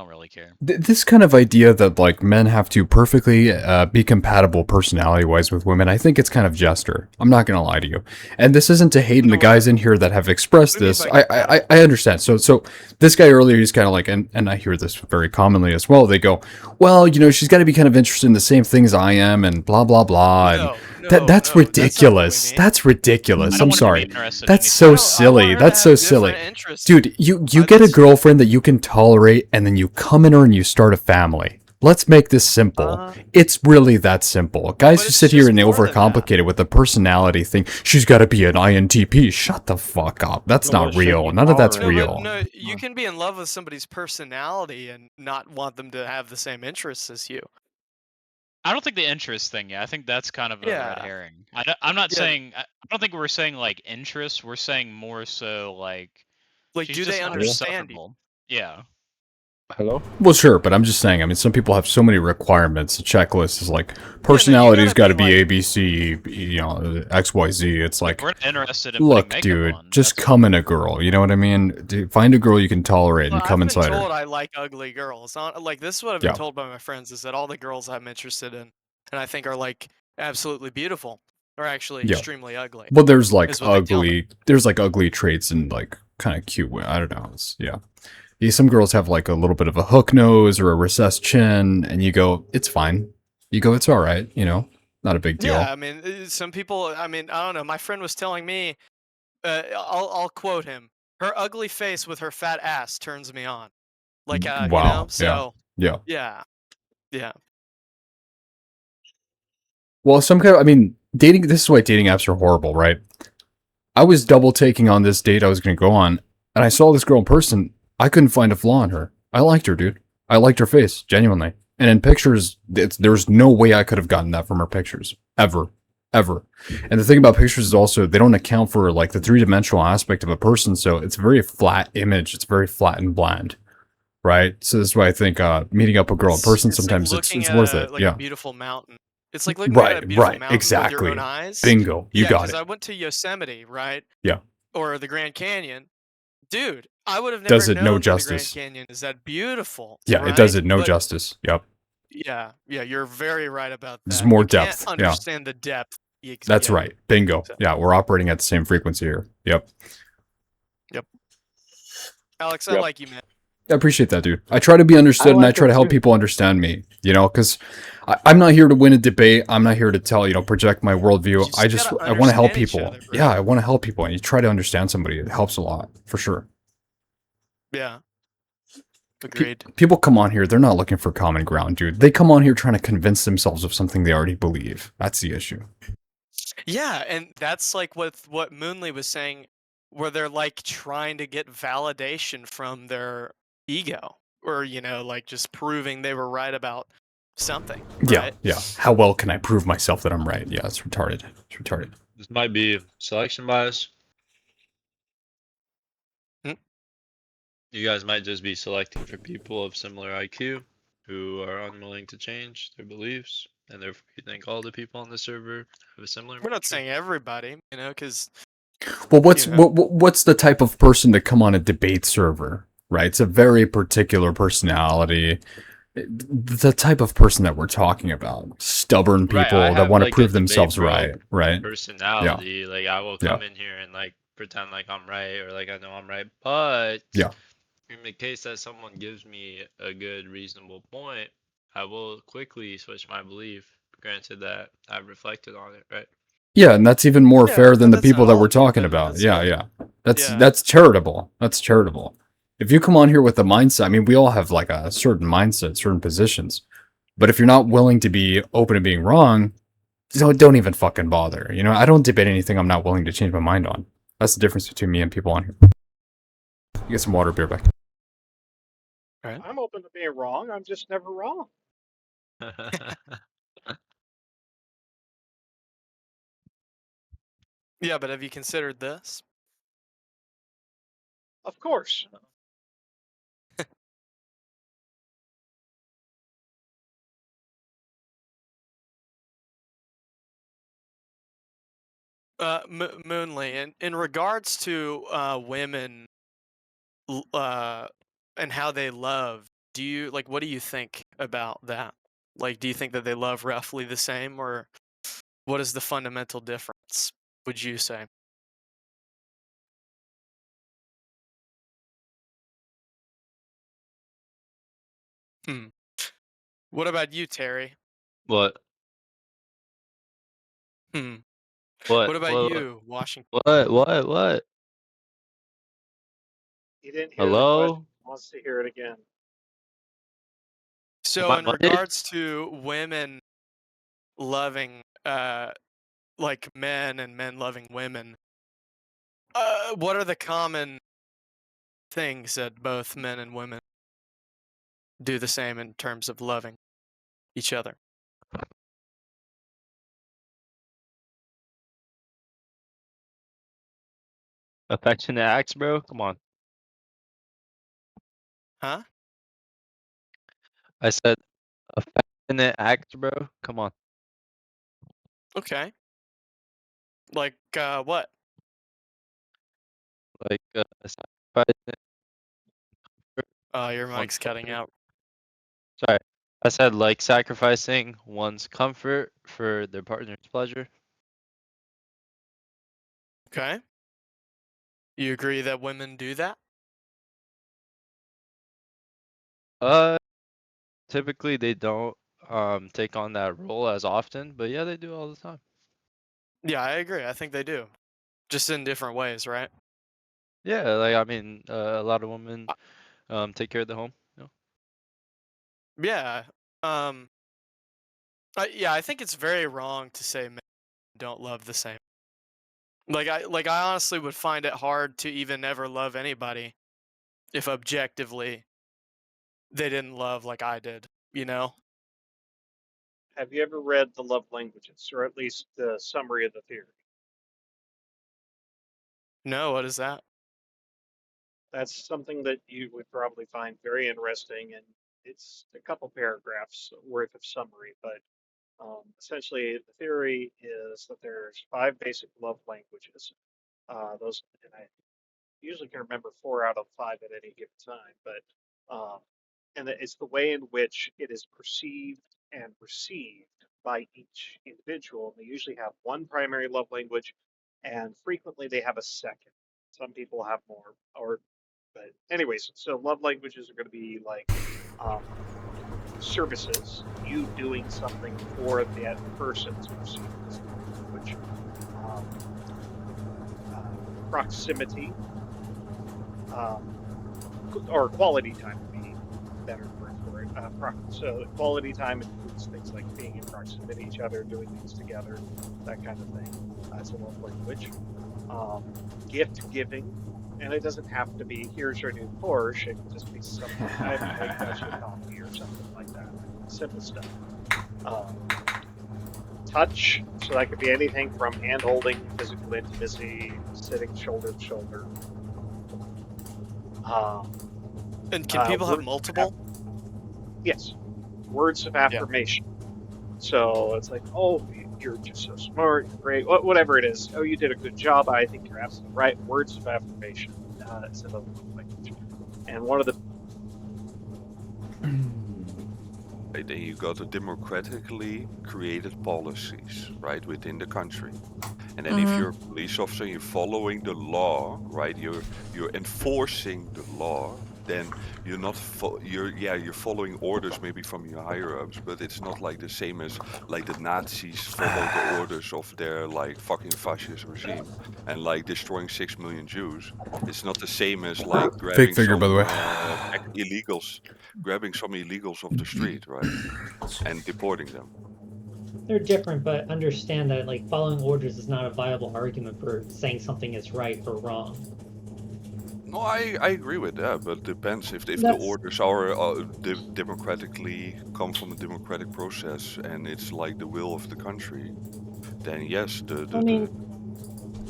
don't really care. This kind of idea that like men have to perfectly be compatible personality-wise with women, I think it's kind of jester. I'm not gonna lie to you. And this isn't to hate on the No, guys in here that have expressed what do you mean this. by I compatible? I understand. So this guy earlier, he's kind of like, and I hear this very commonly as well. They go, well, you know, she's got to be kind of interested in the same things I am, and blah blah blah, and No, no, that's no, that's not what we ridiculous. mean. That's I ridiculous. don't I'm want her to be sorry. interested in That's anything so else. I want silly. her to That's so have silly. different interests. Dude, you I get a just, girlfriend that you can tolerate, and then you come in her and you start a family. Let's make this simple. uh, It's really that simple. Guys but who it's sit here just and more than that. overcomplicate it with the personality thing. She's got to be an INTP. Shut the fuck up. That's Well, not shouldn't real. you None of that's tolerate No, it? but real. no, you can be in love with somebody's personality and not want them to have the same interests as you. I don't think the interest thing. Yeah, I think that's kind of a red Yeah, herring. I'm not yeah. saying. I don't think we're saying like interest. We're saying more so like Like, she's do just they not Hello? understand you? insufferable. Yeah. Hello? Well, sure, but I'm just saying. I mean, some people have so many requirements. A checklist is like Yeah, no, you personality's gotta got to be be like, A, B, C, you know, X, Y, Z. It's Like like, we're not interested in putting look, makeup dude, on. just That's come in a girl. You know what I mean? Find a girl you can tolerate well, and come I've been inside her. told I like ugly girls. Like, this is what I've been Yeah. told by my friends is that all the girls I'm interested in and I think are like absolutely beautiful are actually Yeah. extremely ugly. Well, there's like Is what they tell me. ugly traits and like kind of cute. I don't know. Yeah. Some girls have like a little bit of a hook nose or a recessed chin, and you go, it's fine. You go, it's all right. You know, not a big Yeah, deal. I mean, some people. I mean, I don't know. My friend was telling me. I'll quote him. Her ugly face with her fat ass turns me on. Like, you know. Wow. Yeah. So Yeah. yeah, yeah. Well, I mean, dating. This is why dating apps are horrible, right? I was double taking on this date I was going to go on, and I saw this girl in person. I couldn't find a flaw in her. I liked her, dude. I liked her face, genuinely. And in pictures, there's no way I could have gotten that from her pictures. Ever. Ever. And the thing about pictures is also, they don't account for like the three-dimensional aspect of a person, so it's a very flat image. It's very flat and bland, right? So this is why I think meeting up a girl in person, It's like sometimes looking it's at worth it. a Yeah. beautiful mountain. It's like looking at Right, a beautiful right. mountain with your own Exactly. eyes. Bingo. You Yeah, got because it. I went to Yosemite, right? Yeah. Or the Grand Canyon. Dude, I would have never Does it no known that the Grand justice. Canyon is that beautiful, Yeah, it does right? it no But justice. Yep. yeah, yeah, you're very right about There's that. more You can't depth. Yeah. understand the depth. That's Yeah. right. Bingo. So, Yeah, we're operating at the same frequency here. Yep. yep. Alex, I Yep. like you, man. I appreciate that, dude. I try to be I understood and I like try it to help too. people understand me, you know, because I'm not here to win a debate. I'm not here to tell, project my worldview. You just gotta I want to help understand each people. other, Yeah, bro. I want to help people. And you try to understand somebody. It helps a lot, for sure. Yeah. Agreed. People come on here, they're not looking for common ground, dude. They come on here trying to convince themselves of something they already believe. That's the issue. Yeah, and that's like what Moonley was saying, where they're like trying to get validation from their ego, or like just proving they were right about something, Yeah, right? yeah. How well can I prove myself that I'm right? Yeah, it's retarded. It's retarded. This might be selection bias. Hmm? You guys might just be selecting for people of similar IQ who are unwilling to change their beliefs, and therefore you think all the people on the server have a similar. We're not mantra. saying everybody, because Well, what's You know. what's the type of person to come on a debate server, right? It's a very particular personality. The type of person that we're talking about. Stubborn Right, people I that have, want to like, a prove debate themselves bro right, right? personality. Like, I will Yeah. come in here and like pretend like I'm right or like I know I'm right. But Yeah. in the case that someone gives me a good, reasonable point, I will quickly switch my belief. Granted that I've reflected on it, right? Yeah, and that's even more Yeah, fair than but the that's people not that all we're people, talking though. about. That's Yeah, like, yeah. yeah. That's charitable. That's charitable. If you come on here with a mindset, I mean, we all have like a certain mindset, certain positions. But if you're not willing to be open to being wrong, don't even fucking bother. You know, I don't debate anything I'm not willing to change my mind on. That's the difference between me and people on here. You get some water, beer back. Right. I'm open to being wrong. I'm just never wrong. Yeah, but have you considered this? Of course. Moonly, in regards to women, and how they love, Do you like what do you think about that? Like, do you think that they love roughly the same, or what is the fundamental difference, would you say? Hmm. What about you, Terry? What? Hmm. What? What about What? you, Washington? What? He didn't hear the question. Hello? Wants to hear it again. Am So I in muted? regards to women loving like men and men loving women, what are the common things that both men and women do the same in terms of loving each other? Affectionate acts, bro? Come on. Huh? I said affectionate acts, bro? Come on. Okay. Like what? Like, sacrificing Your one's mic's cutting comfort. out. Sorry. I said like sacrificing one's comfort for their partner's pleasure. Okay. You agree that women do that? Uh, Typically they don't take on that role as often, but yeah, they do all the time. Yeah, I agree. I think they do. Just in different ways, right? Yeah, like I mean, a lot of women take care of the home. You know? Yeah. Um yeah, I think it's very wrong to say men don't love the same. Like I honestly would find it hard to even ever love anybody if objectively they didn't love like I did, you know? Have you ever read The Love Languages, or at least the summary of the theory? No, what is that? That's something that you would probably find very interesting, and it's a couple paragraphs worth of summary. But essentially, the theory is that there's 5 basic love languages. Those, and I usually can remember 4 out of 5 at any given time, but and that it's the way in which it is perceived and received by each individual. They usually have one primary love language, and frequently they have a second. Some people have more, or but anyways, so love languages are going to be like um, services, you doing something for that person's perceived as love language, um, proximity, um, or quality time would be better word for it. So quality time includes things like being in proximity to each other, doing things together, that kind of thing. That's a love language. Gift giving, and it doesn't have to be here's your new Porsche. It can just be something I got you a coffee or something like that. Simple stuff. Touch, so that could be anything from hand holding, physical intimacy, sitting shoulder to shoulder. And can people have Words multiple? Yes, words of affirmation. So it's like, oh, you're just so smart, you're great, whatever it is. Oh, you did a good job. I think you're absolutely right. Words of affirmation is another language. And one of the Right, then you got the democratically created policies, right, within the country. And then if you're a police officer and you're following the law, right, you're enforcing the law, then you're not you're following orders maybe from your higher ups, but it's not like the same as like the Nazis follow the orders of their like fucking fascist regime and like destroying 6 million Jews. It's not the same as like grabbing figure, some by the way. grabbing some illegals off the street, right, and deporting them. They're different, but understand that like following orders is not a viable argument for saying something is right or wrong. No, I agree with that, but it depends if the That's- orders are democratically come from a democratic process and it's like the will of the country, then yes,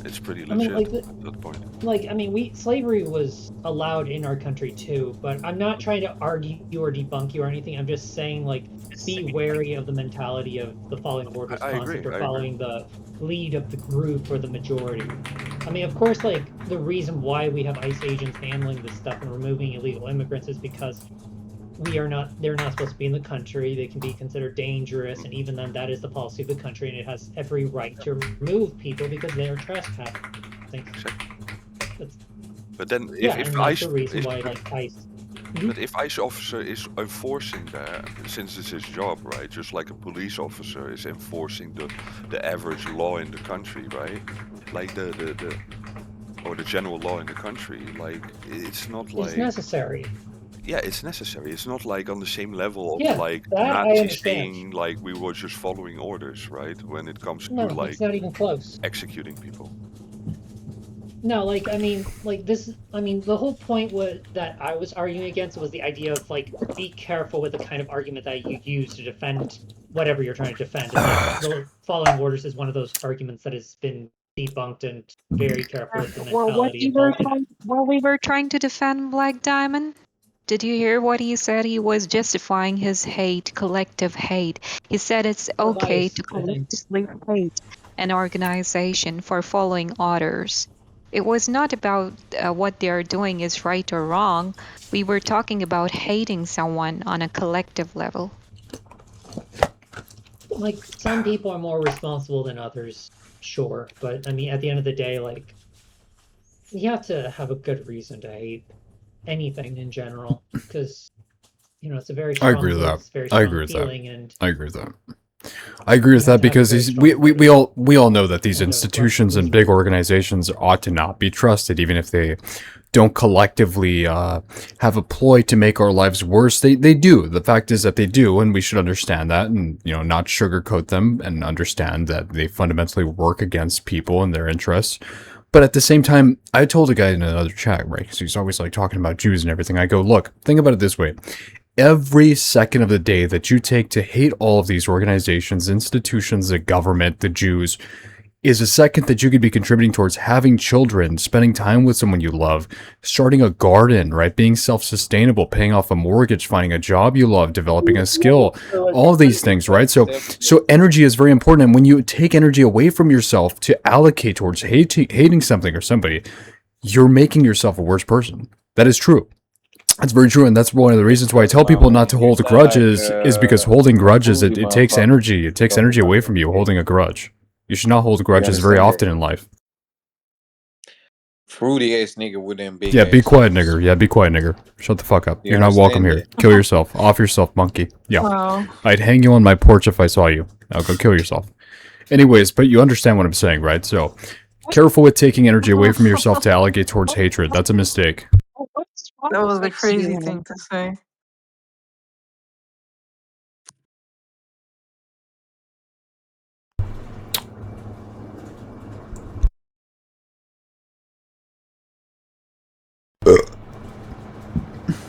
it's pretty legit at that point. Like, I mean, slavery was allowed in our country too, but I'm not trying to argue or debunk you or anything. I'm just saying, like, be wary of the mentality of the following orders I concept agree, or I following the lead of the group or the majority. I mean, of course, like, the reason why we have ICE agents handling this stuff and removing illegal immigrants is because they're not supposed to be in the country. They can be considered dangerous, and even then, that is the policy of the country, and it has every right to remove people because they are trespassing. That's, But then yeah, if and that's the reason why like ICE. But if ICE officer is enforcing that, since it's his job, right? Just like a police officer is enforcing the average law in the country, right? Like the or the general law in the country. Like it's not like It's necessary. yeah, it's necessary. It's not like on the same level of Yeah, like that I Nazis understand. saying like we were just following orders, right? When it comes to No, like it's not even close. executing people. No, like I mean, like this. I mean, the whole point that I was arguing against was the idea of like be careful with the kind of argument that you use to defend whatever you're trying to defend. And like the following orders is one of those arguments that has been debunked, and very careful with the mentality involved in it. While we were trying to defend Black Diamond, did you hear what he said? He was justifying his hate, collective hate. He said it's okay Vice, to I think. collectively hate an organization for following orders. It was not about what they are doing is right or wrong. We were talking about hating someone on a collective level. Like some people are more responsible than others, sure, but I mean, at the end of the day, like you have to have a good reason to hate anything in general, because it's a very strong, I agree with that. very I strong agree with feeling, that. and I agree with that. I agree with You have that to have a because very strong we all know that these and a institutions and reason. big organizations ought to not be trusted, even if they don't collectively have a ploy to make our lives worse. They do. The fact is that they do, and we should understand that, and not sugarcoat them, and understand that they fundamentally work against people and their interests. But at the same time, I told a guy in another chat, right? Because he's always like talking about Jews and everything. I go, look, think about it this way. Every second of the day that you take to hate all of these organizations, institutions, the government, the Jews, is a second that you could be contributing towards having children, spending time with someone you love, starting a garden, right? Being self-sustainable, paying off a mortgage, finding a job you love, developing a skill, all of these things, right? So energy is very important. And when you take energy away from yourself to allocate towards hating something or somebody, you're making yourself a worse person. That is true. That's very true, and that's one of the reasons why I tell people not to hold grudges, is because holding grudges, it takes energy. It takes energy away from you, holding a grudge. You should not hold grudges very often in life. Fruity ass nigga with them big Yeah, be ass quiet, lips. nigger. Yeah, be quiet, nigger. Shut the fuck up. You You're not welcome here. understand Kill yourself. Off yourself, monkey. Yeah. Wow. I'd hang you on my porch if I saw you. Now go kill yourself. Anyways, but you understand what I'm saying, right? So, careful with taking energy away from yourself to allocate towards hatred. That's a mistake. That was a crazy thing to say.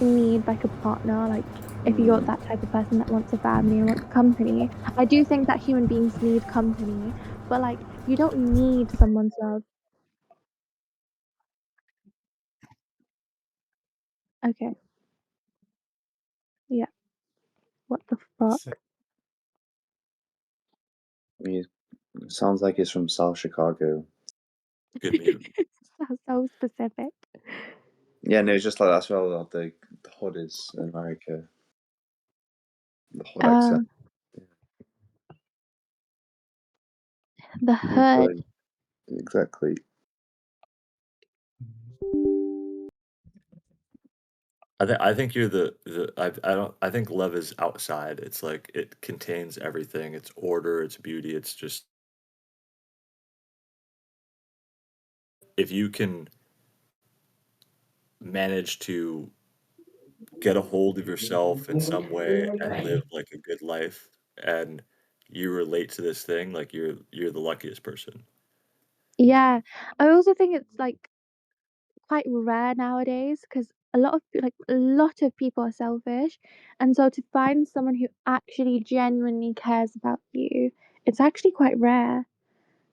Need like a partner, like if you're that type of person that wants a family and wants company. I do think that human beings need company, but like you don't need someone's love. Okay. Yeah. What the fuck? It sounds like it's from South Chicago. Good mute. That's so specific. Yeah, no, it's just like that's where the hood is in America. The hood accent. The hood. Exactly. I think you're I think love is outside. It's like it contains everything. It's order, it's beauty, it's just if you can manage to get a hold of yourself in some way and live like a good life and you relate to this thing, like you're the luckiest person. Yeah. I also think it's like quite rare nowadays because a lot of people are selfish, and so to find someone who actually genuinely cares about you, it's actually quite rare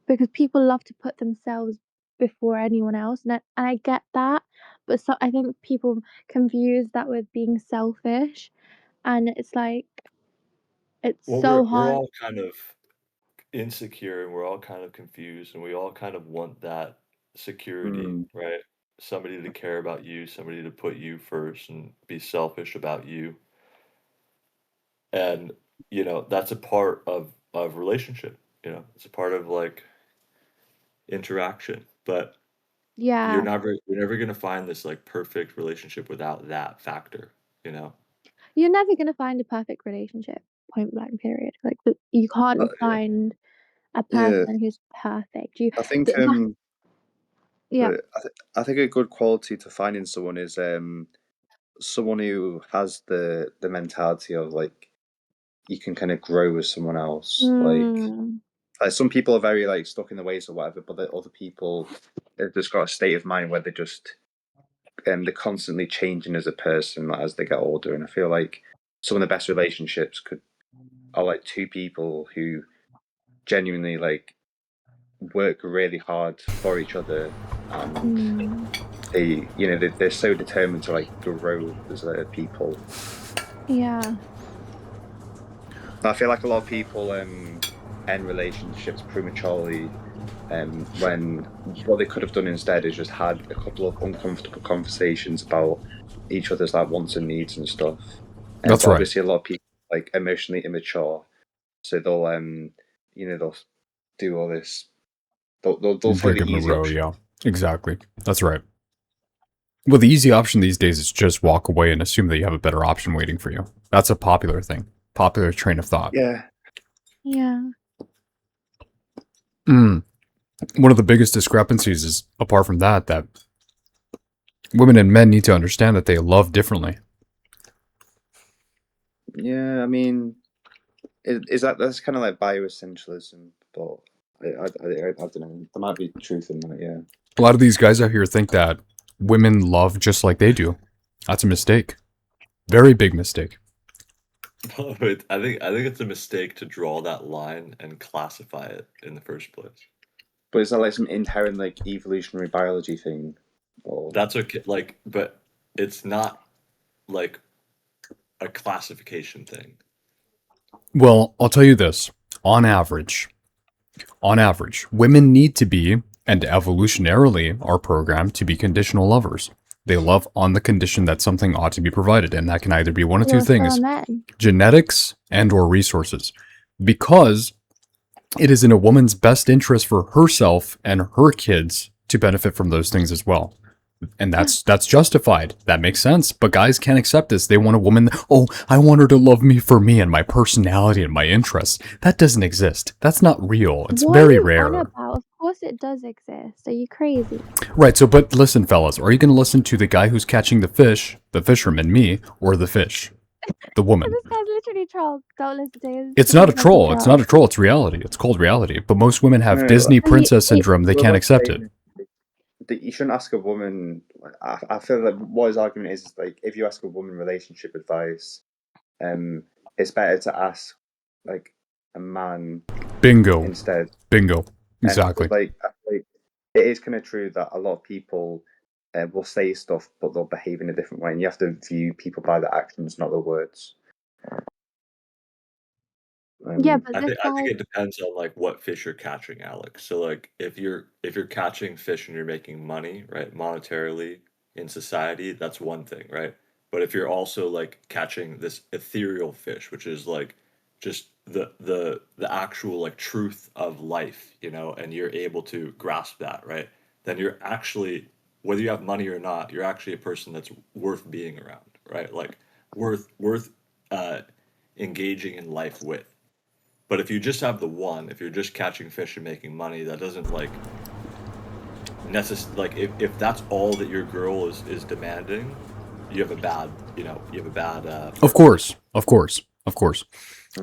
because people love to put themselves before anyone else, and I get that, but so I think people confuse that with being selfish, and it's like it's Well, so we're hard. all kind of insecure and we're all kind of confused and we all kind of want that security, right? Somebody to care about you, somebody to put you first and be selfish about you. and you know that's a part of relationship. You know, it's a part of like interaction, but Yeah. you're never gonna find this like perfect relationship without that factor. You know. You're never gonna find a perfect relationship. Point blank. Period. Like you can't Yeah. find a Yeah. person who's perfect. I think Yeah. I think a good quality to find in someone is someone who has the mentality of like you can kind of grow with someone else. Mm. Like some people are very like stuck in the ways or whatever, but the other people they've just got a state of mind where they're constantly changing as a person like, as they get older. And I feel like some of the best relationships are like two people who genuinely like work really hard for each other, and they're so determined to like grow as people. Yeah. I feel like a lot of people end relationships prematurely, when what they could have done instead is just had a couple of uncomfortable conversations about each other's like wants and needs and stuff. That's But right. obviously, a lot of people like emotionally immature, so they'll they'll do all this. They'll take Break the up in a easy row, option. yeah. Exactly. That's right. Well, the easy option these days is just walk away and assume that you have a better option waiting for you. That's a popular thing. Popular train of thought. Yeah. Yeah. One of the biggest discrepancies is, apart from that women and men need to understand that they love differently. Yeah, I mean, that's kind of like bioessentialism, but I don't know. There might be truth in that. Yeah. A lot of these guys out here think that women love just like they do. That's a mistake. Very big mistake. But I think it's a mistake to draw that line and classify it in the first place. But is that like some inherent like evolutionary biology thing? Or That's okay. Like, but it's not like a classification thing. Well, I'll tell you this. On average, women need to be, and evolutionarily are programmed to be, conditional lovers. They love on the condition that something ought to be provided, and that can either be one of two Well, so are things: men. genetics and or resources. Because it is in a woman's best interest for herself and her kids to benefit from those things as well. And that's justified. That makes sense. But guys can't accept this. They want a woman, oh, I want her to love me for me and my personality and my interests. That doesn't exist. That's not real. It's What very are you rare. on about? Of course it does exist. Are you crazy? Right, so but listen, fellas, are you going to listen to the guy who's catching the fish, the fisherman, me, or the fish? The woman. This guy's literally troll. Don't listen to him. It's not a troll. It's not a troll. It's reality. It's called reality. But most women have No, Disney but princess syndrome. They Well, can't like accept it. saying that you shouldn't ask a woman. I feel like what his argument is like if you ask a woman relationship advice, it's better to ask like a man Bingo. instead. Bingo. Exactly. Like it is kind of true that a lot of people will say stuff, but they'll behave in a different way, and you have to view people by their actions, not their words. Yeah, but I this think guy. it depends on like what fish you're catching, Alex. So like if you're catching fish and you're making money, right, monetarily in society, that's one thing, right? But if you're also like catching this ethereal fish, which is like just the actual like truth of life, you know, and you're able to grasp that, right? Then you're actually, whether you have money or not, you're actually a person that's worth being around, right? Like worth engaging in life with. But if you just have the one, if you're just catching fish and making money, that doesn't like like if that's all that your girl is demanding, you have a bad, Of course.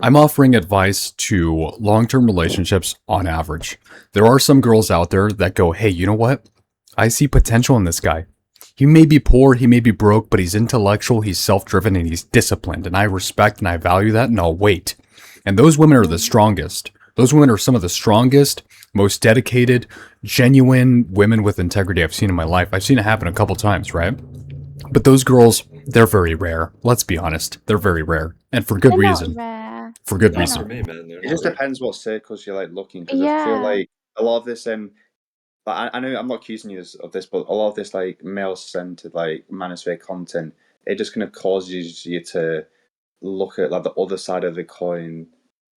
I'm offering advice to long-term relationships on average. There are some girls out there that go, hey, you know what? I see potential in this guy. He may be poor, he may be broke, but he's intellectual, he's self-driven, and he's disciplined. And I respect and I value that, and I'll wait. And those women are the strongest. Those women are some of the strongest, most dedicated, genuine women with integrity I've seen in my life. I've seen it happen a couple times, right? But those girls, they're very rare. Let's be honest. They're very rare. And for good They're reason. not rare. For good They're reason. not. me, man. It just depends what circles you're like looking, because I feel Yeah. like a lot of this but I know I'm not accusing you of this, but a lot of this like male centered like manosphere content, it just kind of causes you to look at like the other side of the coin,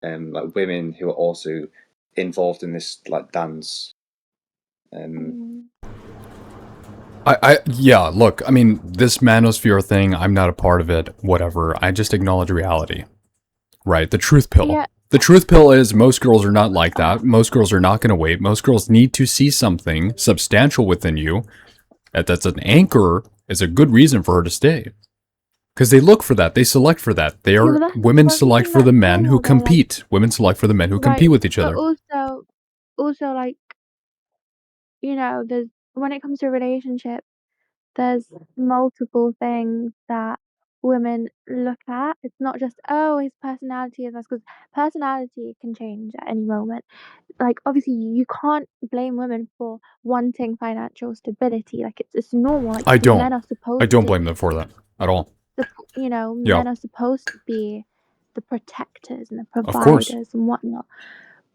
like women who are also involved in this like dance. Yeah, look, I mean, this manosphere thing, I'm not a part of it, whatever. I just acknowledge reality. Right, the truth pill. Yeah. The truth pill is most girls are not like that. Most girls are not going to wait. Most girls need to see something substantial within you. That's an anchor is a good reason for her to stay. Because they look for that. They select for that. They are women select for the men who compete. Women select for the men who compete with each other. But also like, you know, there's when it comes to relationships, there's multiple things that women look at. It's not just, oh, his personality is nice, because personality can change at any moment. Like, obviously, you can't blame women for wanting financial stability. Like, it's normal. Like, I men are don't supposed blame them for that at all. you know, Yeah. men are supposed to be the protectors and the Of course. providers and whatnot.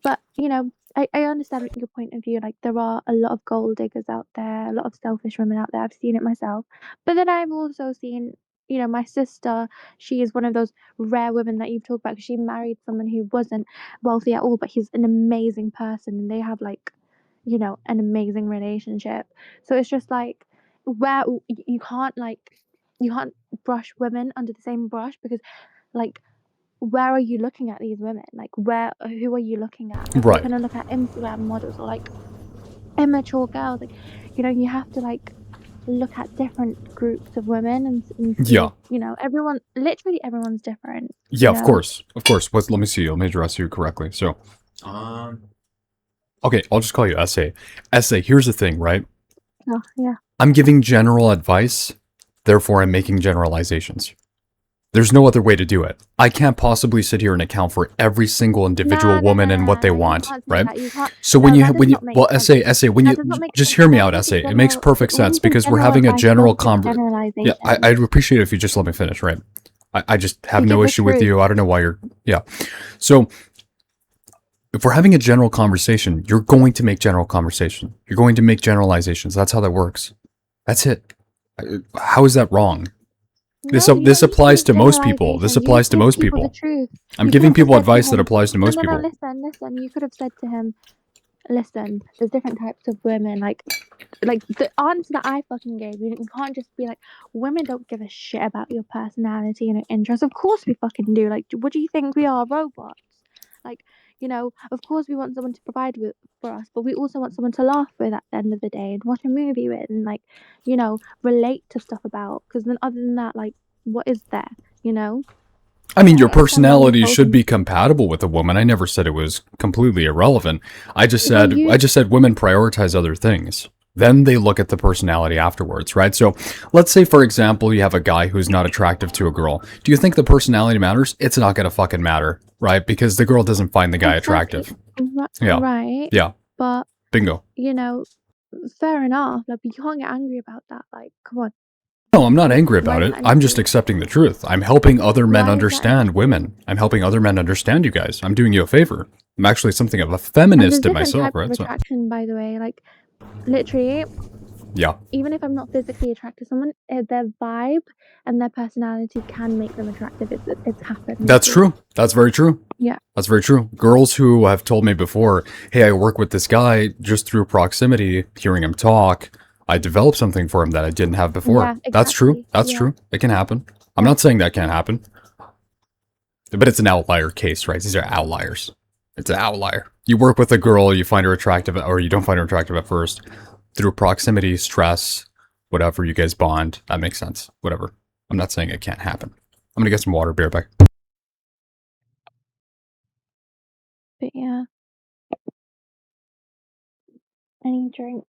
But, you know, I understand your point of view. Like, there are a lot of gold diggers out there, a lot of selfish women out there. I've seen it myself. But then I've also seen, you know, my sister, she is one of those rare women that you've talked about, because she married someone who wasn't wealthy at all, but he's an amazing person, and they have, like, you know, an amazing relationship. So it's just like, where you can't brush women under the same brush, because, like, where are you looking at these women? Like, who are you looking at? Like, Right. you're gonna look at Instagram models or like immature girls. Like, you know, you have to like look at different groups of women and see, Yeah. you know, literally everyone's different. Yeah, you of know? course. Of course. Let me see. Let me address you correctly. So, okay, I'll just call you SA. SA, here's the thing, right? Oh, yeah. I'm giving general advice, therefore I'm making generalizations. There's no other way to do it. I can't possibly sit here and account for every single individual woman and what they want, right? So when you SA, when you just hear me out, SA, it makes perfect sense because we're having a general conversation. Yeah, I'd appreciate it if you just let me finish, right? I just have no issue with you. I don't know why you're, yeah. So if we're having a general conversation, you're going to make general conversation. You're going to make generalizations. That's how that works. That's it. How is that wrong? This applies to most people. This applies to most people. I'm giving people advice that applies to most people. Listen. You could have said to him, listen, there's different types of women. Like the answer that I fucking gave you, you can't just be like, women don't give a shit about your personality and your interests. Of course we fucking do. Like, what do you think we are, robots? Like, you know, of course we want someone to provide for us, but we also want someone to laugh with at the end of the day and watch a movie with and, like, you know, relate to stuff about. Because then other than that, like, what is there, you know? I mean, your personality should be compatible with a woman. I never said it was completely irrelevant. I just said women prioritize other things. Then they look at the personality afterwards, right? So let's say, for example, you have a guy who's not attractive to a girl. Do you think the personality matters? It's not going to fucking matter, right? Because the girl doesn't find the guy attractive. Yeah. Right. Yeah. But, bingo. You know, fair enough. Like, but you can't get angry about that. Like, come on. No, I'm not angry about it. I'm just accepting the truth. I'm helping other men understand women. I'm helping other men understand you guys. I'm doing you a favor. I'm actually something of a feminist in myself, right? So, attraction, by the way, like, literally. Yeah. Even if I'm not physically attracted to someone, their vibe and their personality can make them attractive. It's happened. That's true. That's very true. Yeah. That's very true. Girls who have told me before, hey, I work with this guy just through proximity, hearing him talk, I developed something for him that I didn't have before. Yeah, exactly. That's true. That's true. It can happen. I'm not saying that can't happen. But it's an outlier case, right? These are outliers. It's an outlier. You work with a girl, you find her attractive, or you don't find her attractive at first. Through proximity, stress, whatever, you guys bond. That makes sense. Whatever. I'm not saying it can't happen. I'm gonna get some water, be right back. But yeah. I need a drink.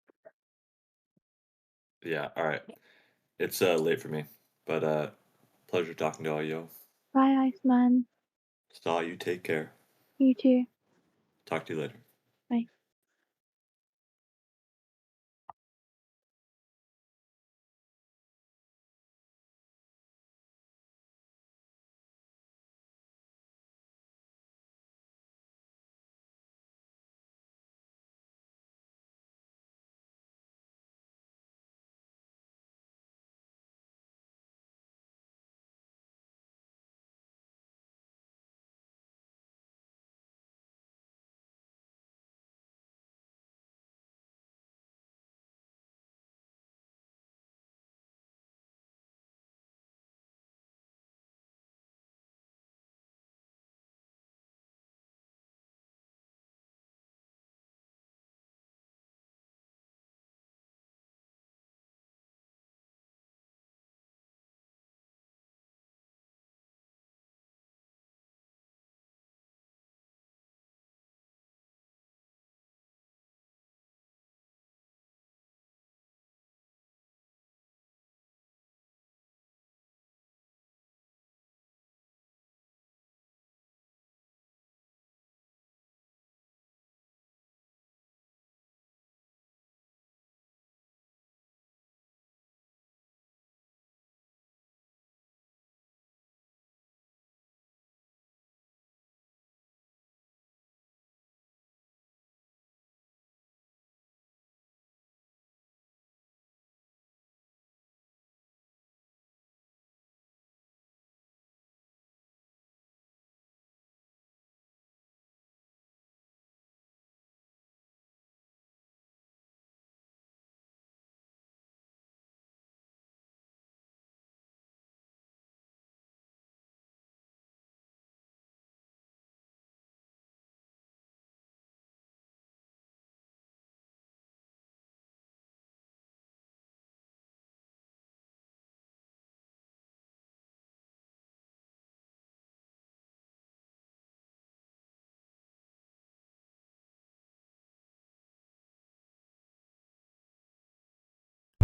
Yeah, alright. It's late for me, but pleasure talking to all you. Bye, Iceman. Saw you, take care. You too. Talk to you later. Bye.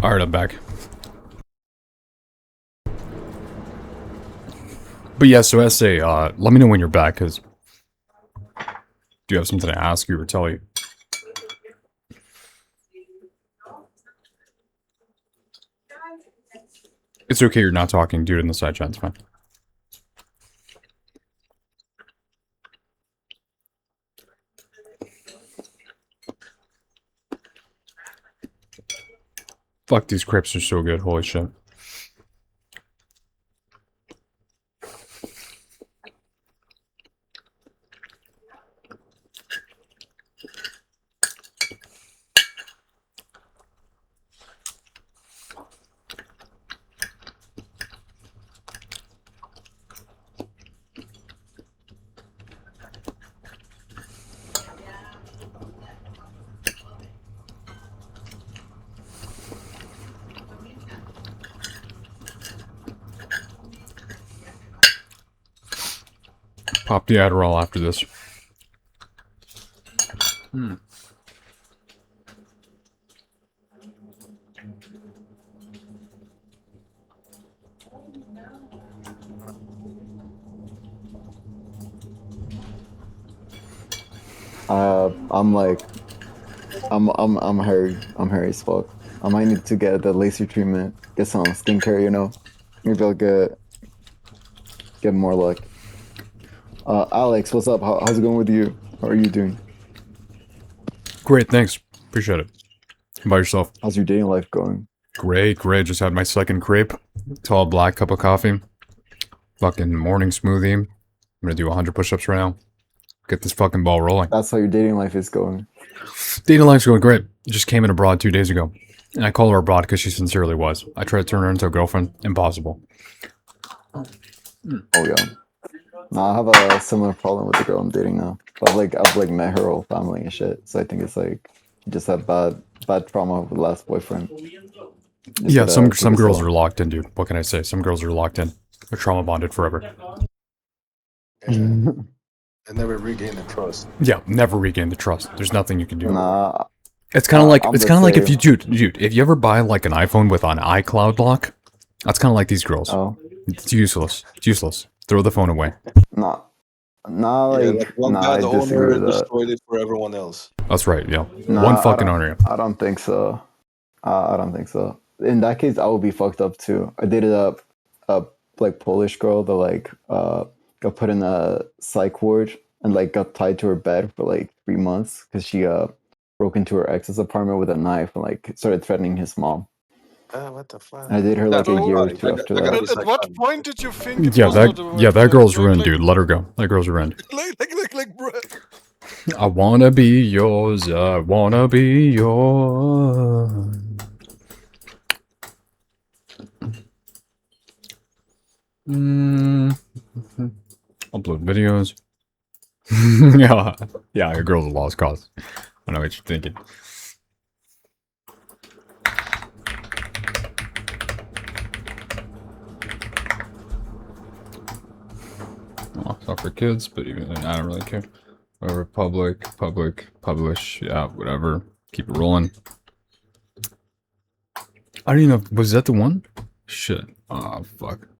Alright, I'm back. But yeah, so SA, let me know when you're back, because do you have something to ask you or tell you? It's okay, you're not talking, dude, in the side chat, it's fine. Fuck, these crepes are so good, holy shit. Pop the Adderall after this. I'm hairy. I'm hairy as fuck. I might need to get the laser treatment, get some skincare, you know. Maybe I'll get more luck. Alex, what's up? How's it going with you? How are you doing? Great, thanks. Appreciate it. How about yourself? How's your dating life going? Great, great. Just had my second crepe. Tall black cup of coffee. Fucking morning smoothie. I'm gonna do 100 push-ups right now. Get this fucking ball rolling. That's how your dating life is going. Dating life's going great. Just came in abroad 2 days ago. And I call her abroad because she sincerely was. I tried to turn her into a girlfriend. Impossible. Oh yeah. No, I have a similar problem with the girl I'm dating now. I've met her whole family and shit. So I think it's like just had bad trauma with the last boyfriend. Yeah, some girls are locked in, dude. What can I say? Some girls are locked in. They're trauma bonded forever. And never regain the trust. Yeah, never regain the trust. There's nothing you can do. Nah. It's kind of like if you dude, if you ever buy like an iPhone with an iCloud lock, that's kind of like these girls. Oh. It's useless. It's useless. Throw the phone away. Nah, Like one guy, I the disagree owner, with that. destroyed it for everyone else. That's right. Yeah. Nah, One fucking owner. I don't think so. I don't think so. In that case, I would be fucked up too. I dated a like Polish girl that got put in a psych ward and like got tied to her bed for like 3 months because she broke into her ex's apartment with a knife and like started threatening his mom. What the fuck? I dated her like a year or two after that. At what point did you think? It Yeah, was that not that girl's ruined, dude. Let her go. That girl's ruined. like, bro. I wanna be yours. I wanna be yours. Upload videos. yeah, your girl's a lost cause. I know what you're thinking. Oh, it's not for kids, but even then, I don't really care. Whatever, public, publish, yeah, whatever. Keep it rolling. I don't even know, was that the one? Shit. Oh, fuck.